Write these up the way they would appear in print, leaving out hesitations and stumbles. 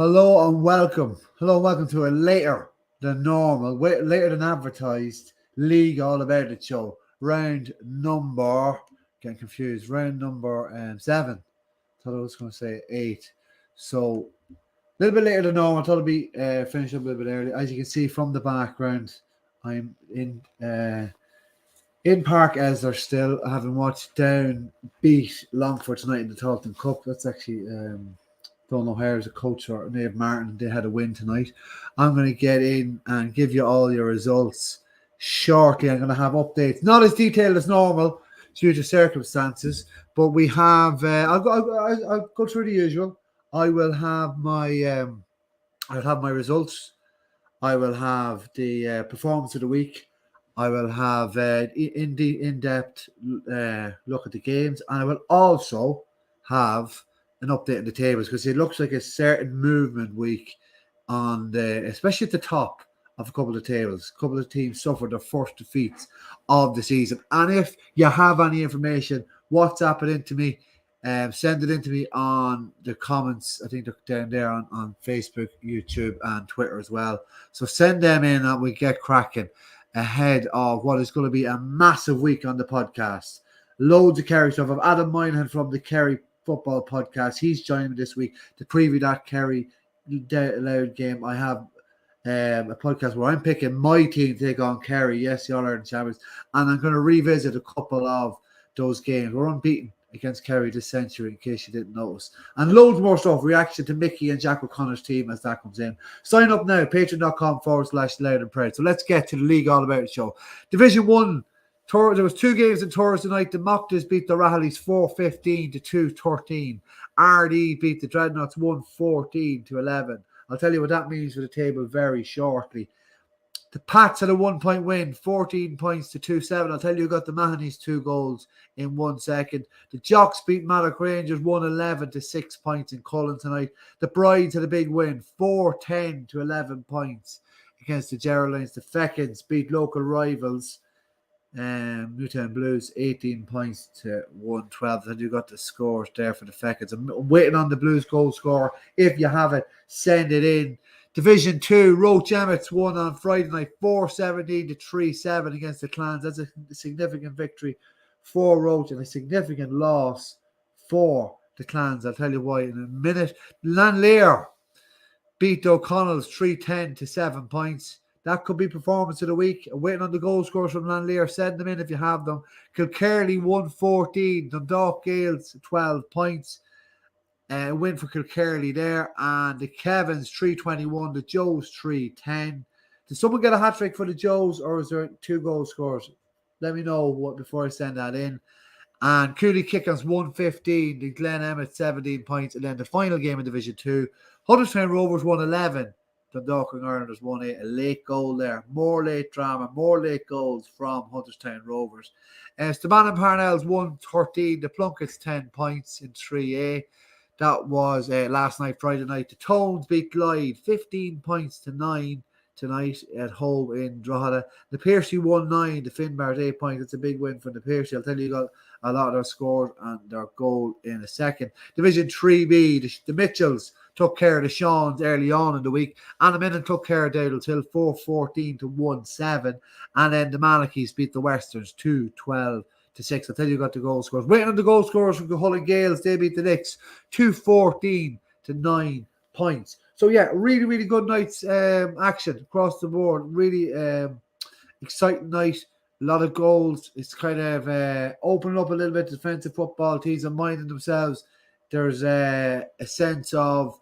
Hello and welcome. Hello and welcome to a later than normal, later than advertised League All About It show. Round number, getting confused, round number 7. Thought I was going to say 8. So, a little bit later than normal. I thought it'd be finished up a little bit early. As you can see from the background, I'm in Park Esler still, having watched Down beat Longford tonight in the Talton Cup. That's actually don't know how as a coach or Nave Martin. They had a win tonight. I'm going to get in and give you all your results shortly. I'm going to have updates, not as detailed as normal due to circumstances, but we have. I'll go through the usual. I will have my results. I will have the performance of the week. I will have in-depth look at the games, and I will also have an update on the tables because it looks like a certain movement week on especially at the top of a couple of tables. A couple of teams suffered their first defeats of the season, and if you have any information, WhatsApp it into me. Send it in to me on the comments. I think they're down there on Facebook, YouTube, and Twitter as well. So send them in and we get cracking ahead of what is going to be a massive week on the podcast. Loads of Kerry stuff. I've Adam Moynihan from the Kerry Football Podcast. He's joining me this week to preview that Kerry Loud game. I have a podcast where I'm picking my team to take on Kerry, yes, the All-Ireland champions, and I'm going to revisit a couple of those games. We're unbeaten against Kerry this century, in case you didn't notice. And loads more stuff. Reaction to Mickey and Jack O'Connor's team as that comes in. Sign up now, patreon.com/loud and proud. So let's get to the League All About It show. Division 1, there was 2 games in Thursday night. The Mocktas beat the Rahaleys 4-15 to 2-13. RD beat the Dreadnoughts 1-14 to 11. I'll tell you what that means for the table very shortly. The Pats had a 1-point win, 14 points to 2-7. I'll tell you who got the Mahoney's 2 goals in 1 second. The Jocks beat Maddock Rangers 1-11 to 6 points in Cullen tonight. The Brides had a big win, 4-10 to 11 points against the Geraldines. The Feckins beat local rivals, Newtown Blues, 18 points to 112. And you got the scores there for the Feckins. I'm waiting on the Blues goal score. If you have it, send it in. Division 2, Roach Emmets won on Friday night 4-17 to 3-7 against the Clans. That's a significant victory for Roach and a significant loss for the Clans. I'll tell you why in a minute. Lanlear beat O'Connell's 3-10 to 7 points. That could be performance of the week. Waiting on the goal scores from Lanlear. Send them in if you have them. Kilkerley 1-14. Dundalk Gales 12 points. Win for Kilkerley there. And the Kevins 3-21. The Joes 3-10. Did someone get a hat trick for the Joes, or is there 2 goal scores? Let me know before I send that in. And Cooley Kickers 1-15. The Glen Emmett 17 points. And then the final game in Division 2. Huddersfield Rovers 1-11. Dundalk and Irelanders 1-8. A late goal there. More late drama. More late goals from Huddersfield Rovers. Staban and Parnell's 1-13. The Plunkets 10 points in 3A. That was last night, Friday night. The Tones beat Glyde 15 points to 9 tonight at home in Drogheda. The Piercy 1-9. The Finbars 8 points. It's a big win for the Piercy. I'll tell you, got a lot of their scores and their goal in a second. Division 3B, the Mitchells took care of the Shawns early on in the week. Anna Minnan took care of Dowdall's Hill 4-14 to 1-7. And then the Malachies beat the Westerns 2-12 to 6. I'll tell you got the goal scores. Waiting on the goal scores from the Hull and Gales. They beat the Knicks 2-14 to 9 points. So yeah, really, really good night's action across the board. Really exciting night. A lot of goals. It's kind of opening up a little bit. Defensive football teams are minding themselves. There's a sense of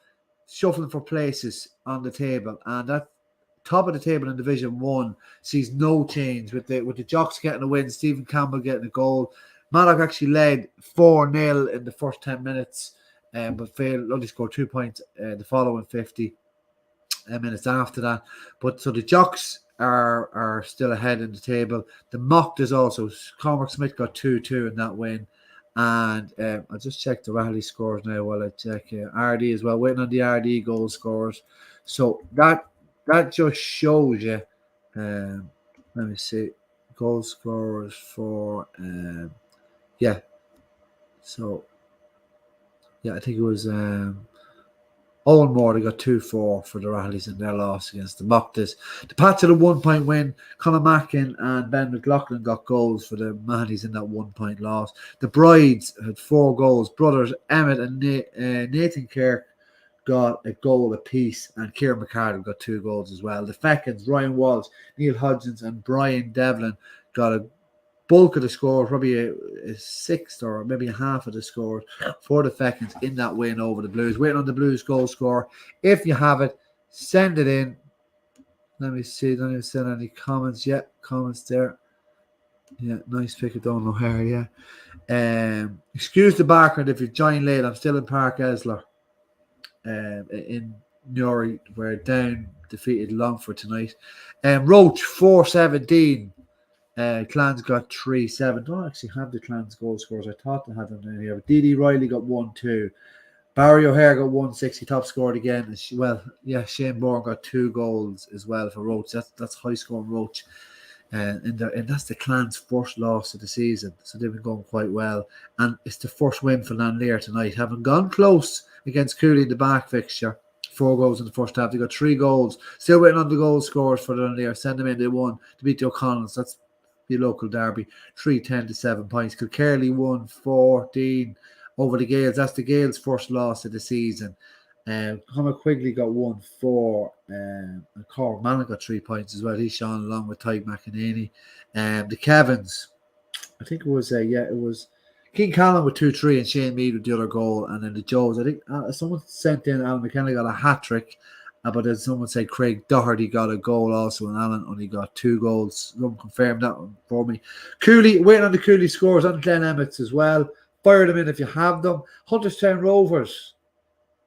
shuffling for places on the table, and that top of the table in Division 1 sees no change with the Jocks getting a win, Stephen Campbell getting a goal. Mallock actually led 4-0 in the first 10 minutes, but failed, only scored 2 points the following 50 minutes after that. But so the Jocks are still ahead in the table. The Mocktas also, Cormac Smith got 2-2 in that win. And I'll just check the Raleigh scores now while I check RD as well. Waiting on the RD goal scores. So that just shows you. Let me see. Goal scorers for yeah. So yeah, I think it was Owen Moore, they got 2-4 for the Rallies in their loss against the Moctas. The Pats had a 1-point win. Conor Mackin and Ben McLaughlin got goals for the Mahonys in that 1-point loss. The Brides had 4 goals. Brothers Emmett and Nathan Kirk got a goal apiece, and Kieran McCardle got 2 goals as well. The Feckins, Ryan Walsh, Neil Hodgins, and Brian Devlin got a bulk of the scores, probably a sixth or maybe a half of the scores for the Feckins in that win over the Blues. Waiting on the Blues goal score. If you have it, send it in. Let me see. Don't even send any comments yet. Comments there. Yeah, nice pick of Donald O'Hare, yeah. Excuse the background if you join late. I'm still in Park Esler in Newry, where Down defeated Longford tonight. Roach 4-17. Clans got 3-7. Don't actually have the Clans goal scores. I thought they had them in here. Dee Riley got 1-2. Barry O'Hare got 160. Top scored again. Shane Bourne got 2 goals as well for Roach. That's high scoring Roach. And that's the Clans' first loss of the season. So they've been going quite well. And it's the first win for Lanlear tonight. Having gone close against Cooley in the back fixture. 4 goals in the first half. They got 3 goals. Still waiting on the goal scores for Lanlear. Send them in. They won to beat the O'Connells. That's the local derby. 3-10 to 7 points. Kilkerley won 14 over the Gales. That's the Gales' first loss of the season. Conor Quigley got 1-4. And Cork Malin got 3 points as well. He's shone along with Tyke McEnany. The Kevins, I think it was King Callan with 2-3 and Shane Mead with the other goal. And then the Joes, I think someone sent in Alan McKenna got a hat trick. But then someone said Craig Doherty got a goal also, and Alan only got 2 goals. Someone confirmed that one for me. Cooley, waiting on the Cooley scores on Glen Emmets as well. Fire them in if you have them. Hunterstown Rovers,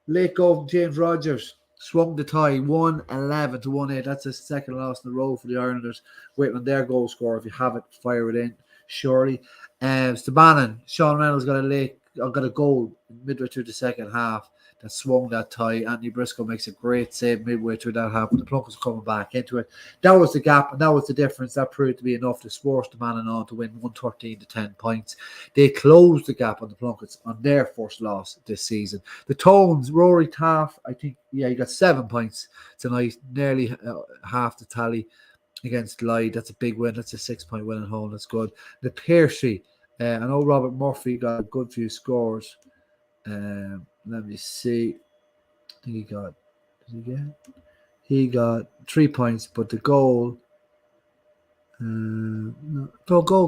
Lake Gove, James Rogers swung the tie 1-11 to 1-8. That's the second loss in a row for the Irelanders. Waiting on their goal score. If you have it, fire it in. Surely. Stabannon, Sean Reynolds got a goal midway through the second half that swung that tie. Anthony Briscoe makes a great save midway through that half, but the Plunkets coming back into it. That was the gap, and that was the difference. That proved to be enough to force the man on to win 113 to 10 points. They closed the gap on the Plunkets on their first loss this season. The Tones, Rory Taff, I think, he got 7 points tonight, nearly half the tally against Lyde. That's a big win. That's a 6-point win at home. That's good. The Piercy, I know Robert Murphy got a good few scores. Let me see. I think he got 3 points, but the goal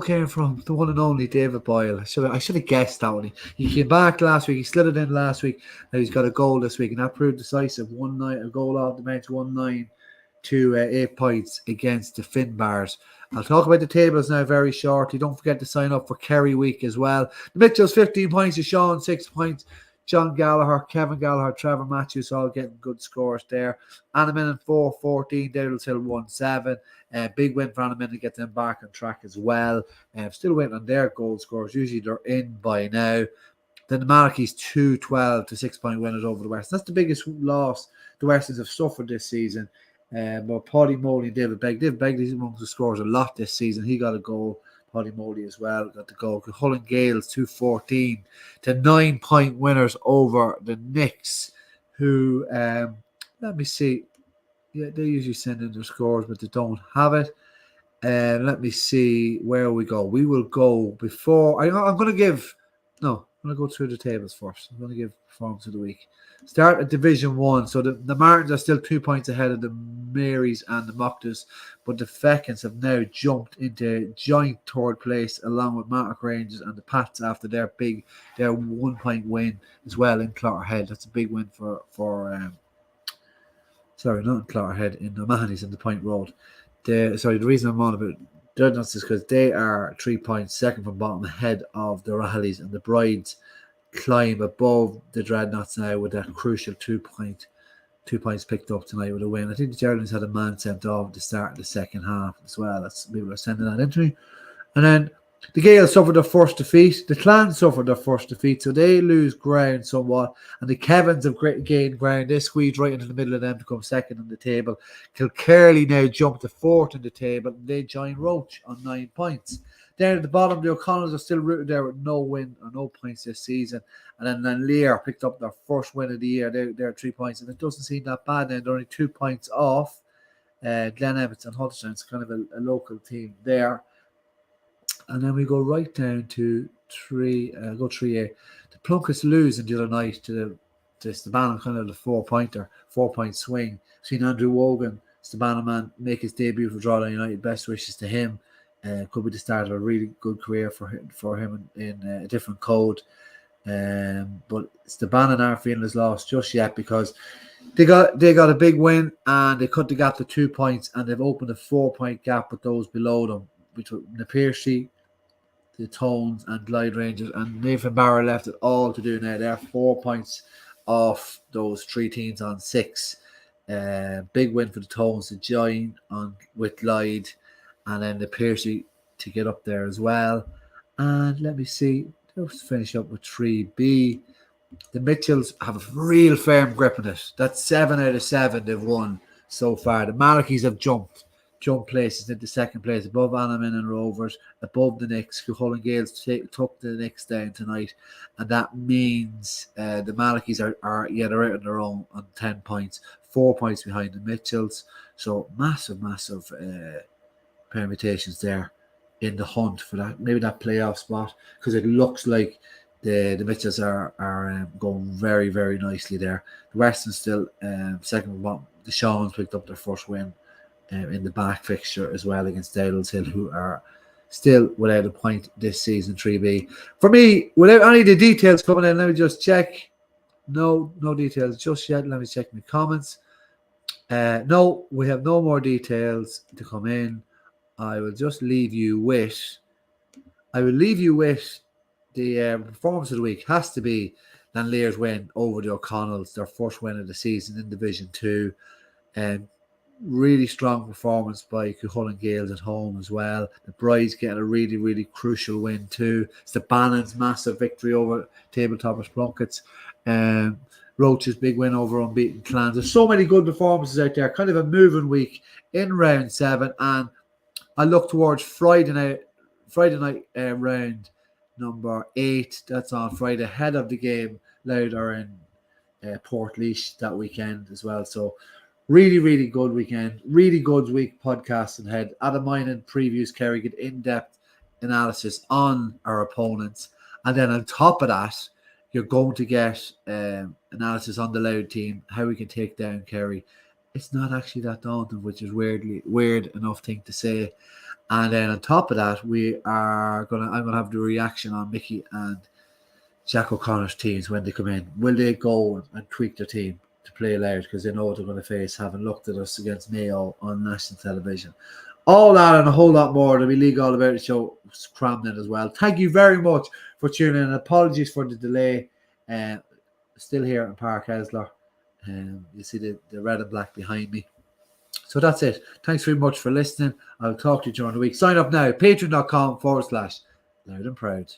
came from the one and only David Boyle. I should have guessed that one. He came back last week. He slid it in last week. Now he's got a goal this week, and that proved decisive. A goal off the bench, 1-9 to 8 points against the Finbars. I'll talk about the tables now very shortly. Don't forget to sign up for Kerry Week as well. The Mitchells 15 points to Sean, 6 points. John Gallagher, Kevin Gallagher, Trevor Matthews all getting good scores there. Annamin 4-14, Daryl Hill 1-7. Big win for Annamin to get them back on track as well. Still waiting on their goal scores. Usually they're in by now. Then the Malachys 2-12 to 6-point winners over the West. That's the biggest loss the Westerns have suffered this season. But Paddy Moley and David Begg. David Begg is amongst the scores a lot this season. He got a goal. Paddy Moley as well got the goal. Hull and Gales 2-14 to 9-point winners over the Knicks, who let me see. Yeah, they usually send in their scores, but they don't have it. Let me see where we go. We will go before I'm going to go through the tables first. I'm going to give performance of the week. Start at Division 1. So the Martins are still 2 points ahead of the Marys and the Moctas, but the Feckins have now jumped into joint third place along with Mark Rangers and the Pats after their 1-point win as well in Clotterhead. That's a big win for not in Clotterhead, in the Mahonys in the Point Road. The reason I'm on about Dreadnoughts is because they are 3 points second from bottom ahead of the Rallies, and the Brides climb above the Dreadnoughts now with that crucial 2 points picked up tonight with a win. I think the Geraldines had a man sent off at the start of the second half as well. That's people are sending that into me. And then the Gales suffered their first defeat. The Clans suffered their first defeat, so they lose ground somewhat. And the Kevins have gained ground. They squeezed right into the middle of them to come second on the table. Kilkerley now jumped to fourth in the table, and they join Roach on 9 points. There at the bottom, the O'Connells are still rooted there with no win or no points this season. And then Lear picked up their first win of the year. They're 3 points, and it doesn't seem that bad. They're only 2 points off Glen Evans and Huddersfield. It's kind of a local team there. And then we go right down to 3A. The Plunkets losing the other night to Stabannon, kind of the 4-point swing. Seen Andrew Wogan, Stabannon man, make his debut for Drogheda United. Best wishes to him. Could be the start of a really good career for him in a different code. But Stabannon aren't feeling as lost just yet because they got a big win and they cut the gap to 2 points, and they've opened a 4-point gap with those below them, between the Piercy, the Tones and Glide Rangers, and Nathan Barra left it all to do now. They're 4 points off those 3 teams on 6. Big win for the Tones to join on with Glide, and then the Piercy to get up there as well. And let me see, let's finish up with 3B. The Mitchells have a real firm grip on it. That's 7 out of 7 they've won so far. The Malachys have jumped places into second place, above Anamin and Rovers, above the Knicks. Cuchulainn Gales took the Knicks down tonight, and that means the Malachys are they're out on their own on 10 points, 4 points behind the Mitchells. So massive permutations there in the hunt for that, maybe that playoff spot, because it looks like the Mitchells are going very, very nicely there. The Western's still second bottom. The Shawns picked up their first win in the back fixture as well against Dowdall's Hill, who are still without a point this season, 3B. For me, without any of the details coming in, let me just check. No details just yet. Let me check my comments. No, we have no more details to come in. I will leave you with the performance of the week. Has to be Lanlear's win over the O'Connells, their first win of the season in Division 2. Really strong performance by Cuchulainn Gales at home as well. The Brides getting a really, really crucial win too. Stabannon's massive victory over tabletoppers Plunkets. Roach's big win over unbeaten Clans. There's so many good performances out there. Kind of a moving week in round 7, and I look towards Friday night round number 8. That's on Friday, ahead of the game Louth are in Portlaoise that weekend as well. So really, really good weekend. Really good week podcasting ahead. Adam Minan previews Kerry, get in-depth analysis on our opponents. And then on top of that, you're going to get analysis on the Louth team, how we can take down Kerry. It's not actually that daunting, which is weird enough thing to say. And then on top of that, I'm gonna have the reaction on Mickey and Jack O'Connor's teams when they come in. Will they go and tweak their team to play Louth, because they know what they're going to face, having looked at us against Mayo on national television? All that and a whole lot more. There'll be League All About It show crammed in as well. Thank you very much for tuning in. Apologies for the delay. Still here in Park Hesler. You see the red and black behind me. So that's it. Thanks very much for listening. I'll talk to you during the week. Sign up now, patreon.com/Loud and Proud.